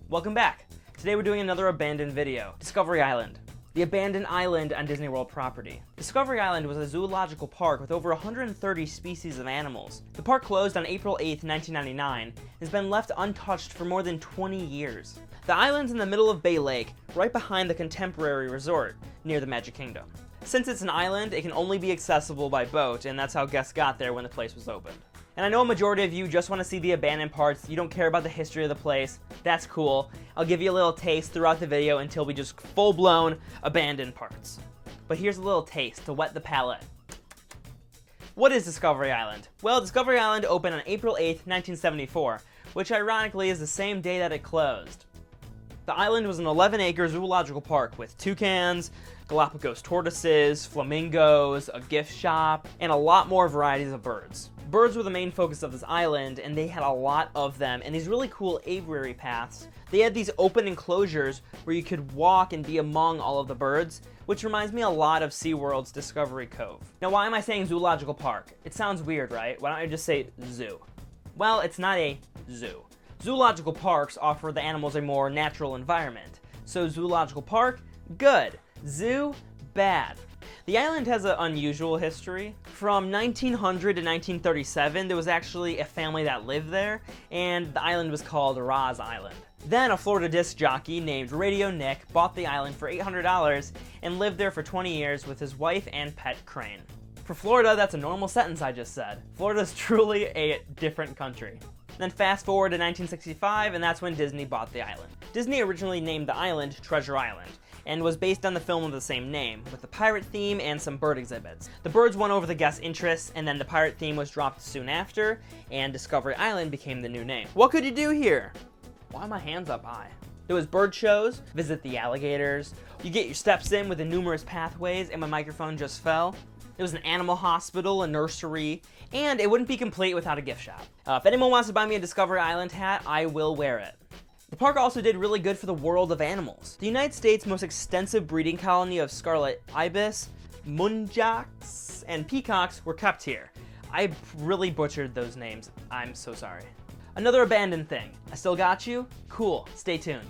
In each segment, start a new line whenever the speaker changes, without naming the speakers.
Welcome back. Today we're doing another abandoned video, Discovery Island. The abandoned island on Disney World property. Discovery Island was a zoological park with over 130 species of animals. The park closed on April 8, 1999, and has been left untouched for more than 20 years. The island's in the middle of Bay Lake, right behind the Contemporary Resort, near the Magic Kingdom. Since it's an island, it can only be accessible by boat, and that's how guests got there when the place was opened. And I know a majority of you just want to see the abandoned parts, you don't care about the history of the place. That's cool. I'll give you a little taste throughout the video until we just full-blown abandoned parts. But here's a little taste to wet the palate. What is Discovery Island? Well, Discovery Island opened on April 8th, 1974, which ironically is the same day that it closed. The island was an 11-acre zoological park with toucans, Galapagos tortoises, flamingos, a gift shop, and a lot more varieties of birds. Birds were the main focus of this island, and they had a lot of them, and these really cool aviary paths. They had these open enclosures where you could walk and be among all of the birds, which reminds me a lot of SeaWorld's Discovery Cove. Now, why am I saying zoological park? It sounds weird, right? Why don't I just say zoo? Well, it's not a zoo. Zoological parks offer the animals a more natural environment. So zoological park, good. Zoo, bad. The island has an unusual history. From 1900 to 1937, there was actually a family that lived there, and the island was called Roz Island. Then a Florida disc jockey named Radio Nick bought the island for $800 and lived there for 20 years with his wife and pet Crane. For Florida, that's a normal sentence I just said. Florida's truly a different country. Then fast forward to 1965, and that's when Disney bought the island. Disney originally named the island Treasure Island, and was based on the film of the same name, with the pirate theme and some bird exhibits. The birds won over the guests' interests, and then the pirate theme was dropped soon after, and Discovery Island became the new name. What could you do here? Why are my hands up high? There was bird shows, visit the alligators, you get your steps in with the numerous pathways, and my microphone just fell. There was an animal hospital, a nursery, and it wouldn't be complete without a gift shop. If anyone wants to buy me a Discovery Island hat, I will wear it. The park also did really good for the world of animals. The United States' most extensive breeding colony of scarlet ibis, muntjacs, and peacocks were kept here. I really butchered those names. I'm so sorry. Another abandoned thing. I still got you? Cool. Stay tuned.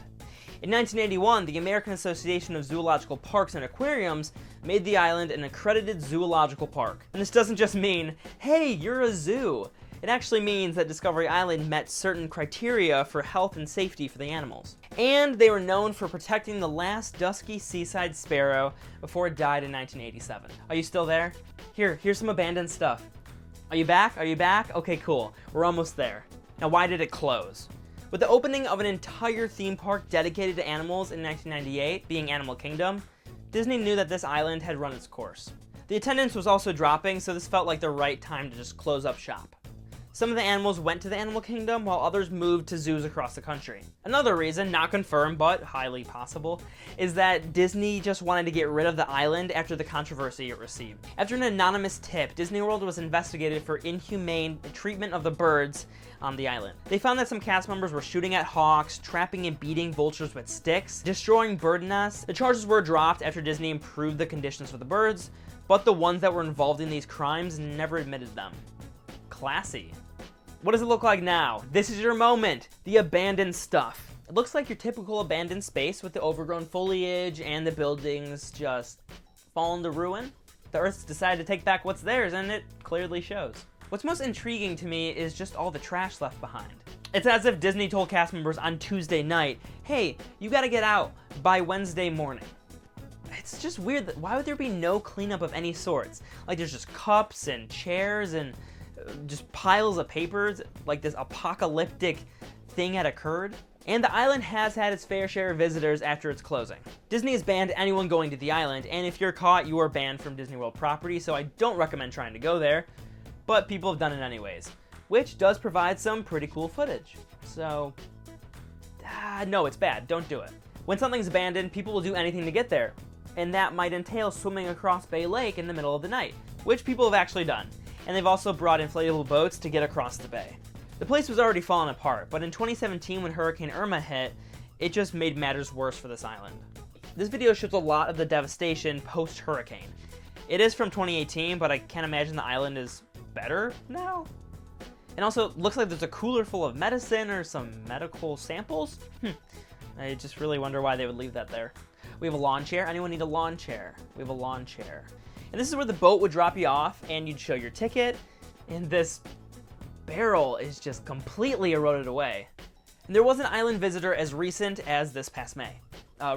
In 1981, the American Association of Zoological Parks and Aquariums made the island an accredited zoological park. And this doesn't just mean, hey, you're a zoo. It actually means that Discovery Island met certain criteria for health and safety for the animals. And they were known for protecting the last dusky seaside sparrow before it died in 1987. Are you still there? Here's some abandoned stuff. Are you back? Are you back? Okay, cool. We're almost there. Now, why did it close? With the opening of an entire theme park dedicated to animals in 1998, being Animal Kingdom, Disney knew that this island had run its course. The attendance was also dropping, so this felt like the right time to just close up shop. Some of the animals went to the Animal Kingdom, while others moved to zoos across the country. Another reason, not confirmed but highly possible, is that Disney just wanted to get rid of the island after the controversy it received. After an anonymous tip, Disney World was investigated for inhumane treatment of the birds on the island. They found that some cast members were shooting at hawks, trapping and beating vultures with sticks, destroying bird nests. The charges were dropped after Disney improved the conditions for the birds, but the ones that were involved in these crimes never admitted them. Classy. What does it look like now? This is your moment, the abandoned stuff. It looks like your typical abandoned space with the overgrown foliage and the buildings just fallen to ruin. The Earth's decided to take back what's theirs, and it clearly shows. What's most intriguing to me is just all the trash left behind. It's as if Disney told cast members on Tuesday night, hey, you gotta get out by Wednesday morning. It's just weird that why would there be no cleanup of any sorts? Like there's just cups and chairs and just piles of papers, like this apocalyptic thing had occurred. And the island has had its fair share of visitors after its closing. Disney has banned anyone going to the island, and if you're caught, you are banned from Disney World property, so I don't recommend trying to go there, but people have done it anyways, which does provide some pretty cool footage. So, no, it's bad, don't do it. When something's abandoned, people will do anything to get there, and that might entail swimming across Bay Lake in the middle of the night, which people have actually done. And they've also brought inflatable boats to get across the bay. The place was already falling apart, but in 2017 when Hurricane Irma hit, it just made matters worse for this island. This video shows a lot of the devastation post-hurricane. It is from 2018, but I can't imagine the island is better now. And also, it looks like there's a cooler full of medicine or some medical samples. I just really wonder why they would leave that there. We have a lawn chair. Anyone need a lawn chair? We have a lawn chair. And this is where the boat would drop you off and you'd show your ticket. And this barrel is just completely eroded away. And there was an island visitor as recent as this past May.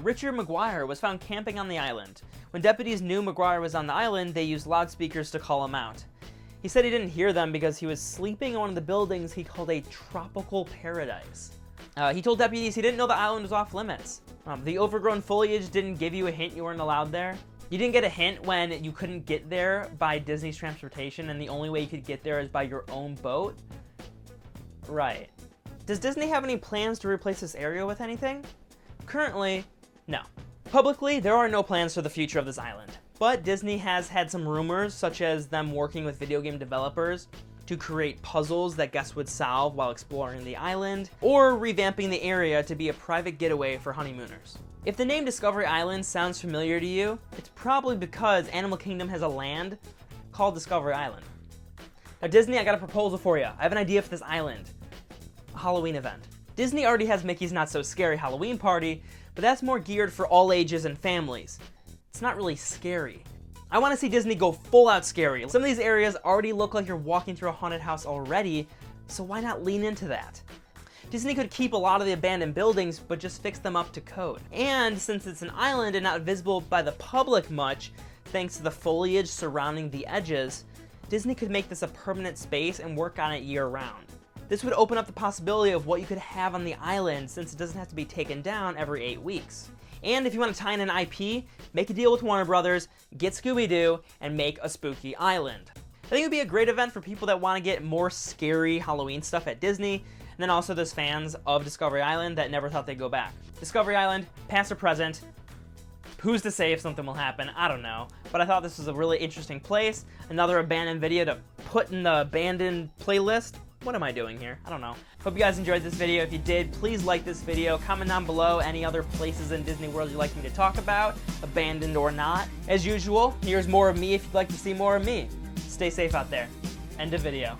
Richard McGuire was found camping on the island. When deputies knew McGuire was on the island, they used loudspeakers to call him out. He said he didn't hear them because he was sleeping in one of the buildings he called a tropical paradise. He told deputies he didn't know the island was off limits. The overgrown foliage didn't give you a hint you weren't allowed there. You didn't get a hint when you couldn't get there by Disney's transportation and the only way you could get there is by your own boat? Right. Does Disney have any plans to replace this area with anything? Currently, no. Publicly, there are no plans for the future of this island. But Disney has had some rumors, such as them working with video game developers to create puzzles that guests would solve while exploring the island, or revamping the area to be a private getaway for honeymooners. If the name Discovery Island sounds familiar to you, it's probably because Animal Kingdom has a land called Discovery Island. Now Disney, I got a proposal for you. I have an idea for this island. A Halloween event. Disney already has Mickey's Not So Scary Halloween Party, but that's more geared for all ages and families. It's not really scary. I want to see Disney go full out scary. Some of these areas already look like you're walking through a haunted house already, so why not lean into that? Disney could keep a lot of the abandoned buildings, but just fix them up to code. And since it's an island and not visible by the public much, thanks to the foliage surrounding the edges, Disney could make this a permanent space and work on it year-round. This would open up the possibility of what you could have on the island, since it doesn't have to be taken down every 8 weeks. And if you want to tie in an IP, make a deal with Warner Brothers, get Scooby-Doo, and make a spooky island. I think it would be a great event for people that want to get more scary Halloween stuff at Disney, and then also those fans of Discovery Island that never thought they'd go back. Discovery Island, past or present, who's to say if something will happen? I don't know. But I thought this was a really interesting place. Another abandoned video to put in the abandoned playlist. What am I doing here? I don't know. Hope you guys enjoyed this video. If you did, please like this video. Comment down below any other places in Disney World you'd like me to talk about, abandoned or not. As usual, here's more of me if you'd like to see more of me. Stay safe out there. End of video.